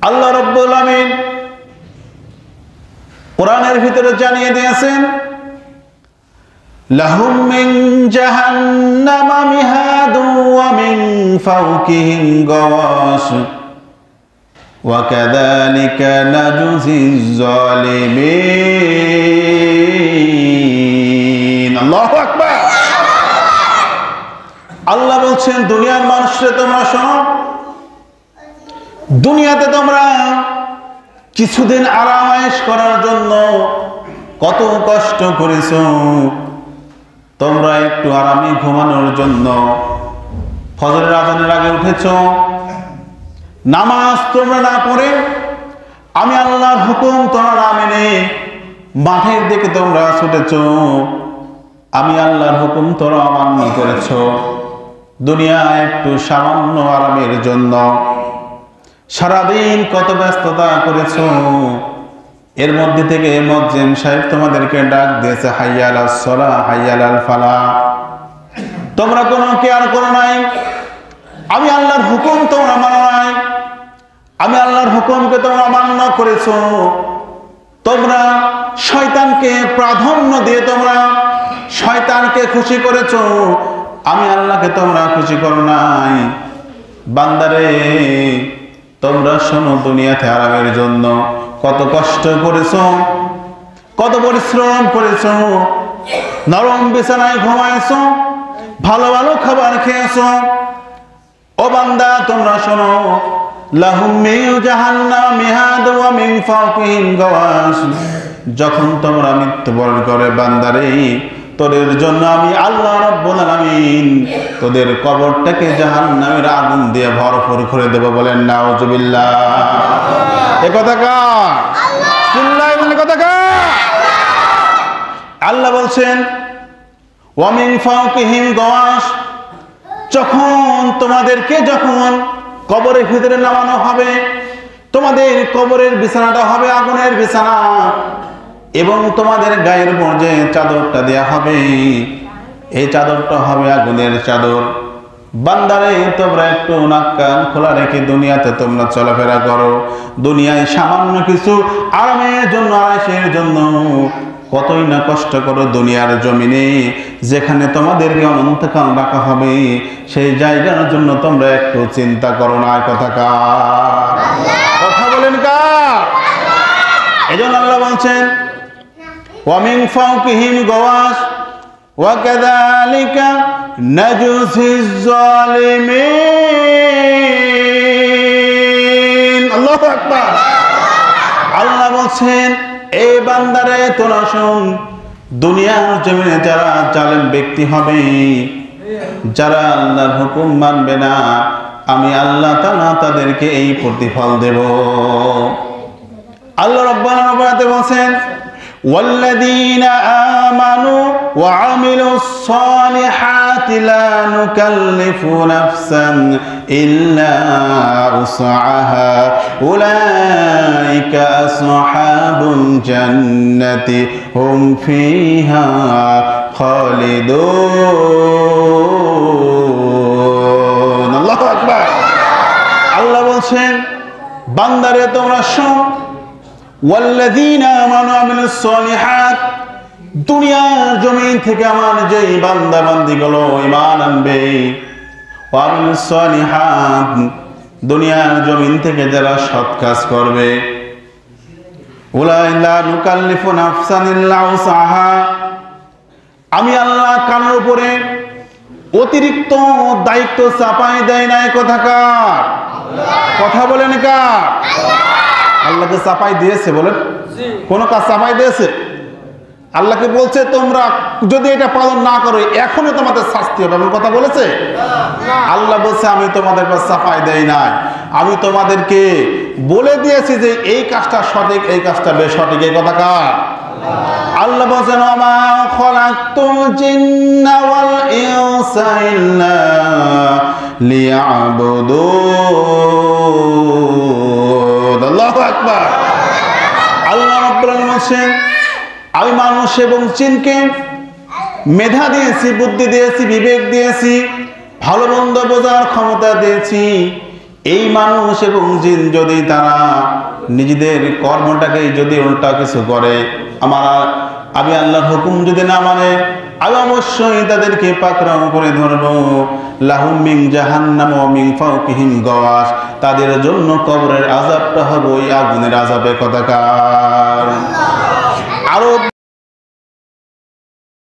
আল্লাহ রাব্বুল আমিন কোরআনের ভিতরে জানিয়ে দিয়েছেন, লাহুম মিন জাহান্নামা মিহাদু ওয়া মিন ফাওকিহিম গাওয়াশ ওয়া কাযালিকা নাজজিজ জালিমিন। আল্লাহু আকবার। আল্লাহ বলছেন, দুনিয়ার মানুষরা তোমরা শোনো, দুনিয়াতে তোমরা কিছুদিন আরামায়েশ করার জন্য কত কষ্ট করেছো। তোমরা একটু আরামে ঘুমানোর জন্য ফজরের আজানের আগে উঠেছো, নামাজ তোমরা না পড়ে আমি আল্লাহর হুকুম তোমরা না মেনে মাঠের দিকে তোমরা ছুটেছো, আমি আল্লাহর হুকুম তোমরা অমান্য করেছো। দুনিয়ায় একটু সামান্য আরামের জন্য সারাদিন কত ব্যস্ততা করেছো। এর মধ্যে থেকে মুয়াজ্জিন সাহেব তোমাদেরকে ডাক দিয়েছে, হাইয়া আলাস সালাহ হাইয়া আলাল ফালাহ। তোমরা কোনো কেয়ার করো নাই, আমি আল্লাহর হুকুম তোমরা মানো নাই, আমি আল্লাহর হুকুমকে তোমরা অমান্য করেছো। তোমরা শয়তানকে প্রাধান্য দিয়ে তোমরা শয়তানকে খুশি করেছো, আমি আল্লাহকে তোমরা খুশি করো নাই। বান্দারে তোমরা শোনো, দুনিয়াতে আরামের জন্য কত কষ্ট করেছো, কত পরিশ্রম করেছো, নরম বিছানায় ঘুমাইছো, ভালো ভালো খাবার খেয়েছো। ও বান্দা তোমরা শোনো, লাহুম মিন জাহান্নামা মিহাদু ওয়া মিন ফাওকিহিম গাওয়াশ। যখন তোমরা মৃত্যুবরণ করে বান্দারে, তোদের জন্য আমি আল্লাহ রাব্বুল আলামিন তোদের কবরটাকে জাহান্নামের আগুন দিয়ে ভরপুর করে দেব। বলেন নাউজুবিল্লাহ। এ কথা কার? আল্লাহ। বলে কথা কার? আল্লাহ বলছেন, ওয়া মিন ফাওকিহিম গাওয়াশ। যখন তোমাদেরকে যখন কবরের ভিতরে নামানো হবে, তোমাদের কবরের বিছানাটা হবে আগুনের বিছানা, এবং তোমাদের গায়ের উপর যে চাদরটা দেয়া হবে, এই চাদরটা হবে আগুনের চাদর। বান্দারে তোমরা একটু নাক কান খোলা রেখে দুনিয়াতে তোমরা চলাফেরা করো। দুনিয়ায় সামান্য কিছু আরামের জন্য, আরামের জন্য কতই না কষ্ট করো দুনিয়ার জমিনে, যেখানে তোমাদেরকে অনন্তকাল রাখা হবে, সেই জায়গার জন্য তোমরা একটু চিন্তা করো না। কথা কার? কথা বলেন কার? এজন্য আল্লাহ বলছেন, ওয়া মিন ফাওকিহিম গাওয়াশ ওয়া কাযালিকা নাজজিজ জালিমিন। আল্লাহু আকবার। আল্লাহ বলছেন, এই বান্দারে তোরা শোন, দুনিয়ার জমিনে যারা জালেম ব্যক্তি হবে, যারা আল্লাহর হুকুম মানবে না, আমি আল্লাহ তাআলা তাদেরকে এই প্রতিফল দেব। আল্লাহ রাব্বুল আলামিন বলেন, والذين آمنوا وعملوا الصالحات لا نكلف نفسا إلا وسعها أولئك أصحاب الجنة هم فيها خالدون। الله أكبر। আল্লাহ বলছেন, বান্দারে তোমরা শোন, ওয়াল্লাযীনা আমানু আমিলুস সলিহাত। দুনিয়ার জমিন থেকে আমার যে বান্দা বান্দীগুলো ঈমান আনবে, ওয়া আমিলুস সলিহাত, দুনিয়ার জমিন থেকে যারা সৎ কাজ করবে, উলাইকা লা নুকাল্লিফু নাফসান ইল্লা উসাহা, আমি আল্লাহ কারোর উপরে অতিরিক্ত দায়িত্ব চাপাই দেয় নাই। কথা কার? কথা বলেন কার? আল্লাহকে চাপাই দিয়েছে? বলেন, কোন কাজ চাপাই দিয়েছে? আল্লাহকে বলছে তোমরা যদি এটা পালন না করো এখনই তোমাদের শাস্তি হবে, এমন কথা বলেছে? আল্লাহ বলছে আমি তোমাদের কাছে চাপাই দেই নাই, আমি তোমাদেরকে বলে দিয়েছি যে এই কাজটা সঠিক, এই কাজটা বেসঠিক। এই কথা কার? আল্লাহ বলছেন, ওমা খালাকতুল জিন্না ওয়াল ইনসা ইল্লা লিয়াবুদুন। আল্লাহু আকবার। আল্লাহ রাব্বুল আলামিন বলেন, আমি মানুষ এবং জিনকে মেধা দিয়েছি, বুদ্ধি দিয়েছি, বিবেক দিয়েছি, ভালো মন্দ বোঝার ক্ষমতা দিয়েছি, এই মানুষ এবং জিন যদি তারা নিজেদের কর্মটাকে যদি উল্টা কিছু করে, আমি আল্লাহর হুকুম যদি না মানে, আমি অবশ্যই তাদেরকে পাকড়াও করে ধরবো। লাহুম মিন জাহান্নাম ওয়া মিন ফাওকিহিম গাওয়াশ, তাদের জন্য কবরের আযাবটা হবে ওই আগুনের আযাবে। কথাকার আরো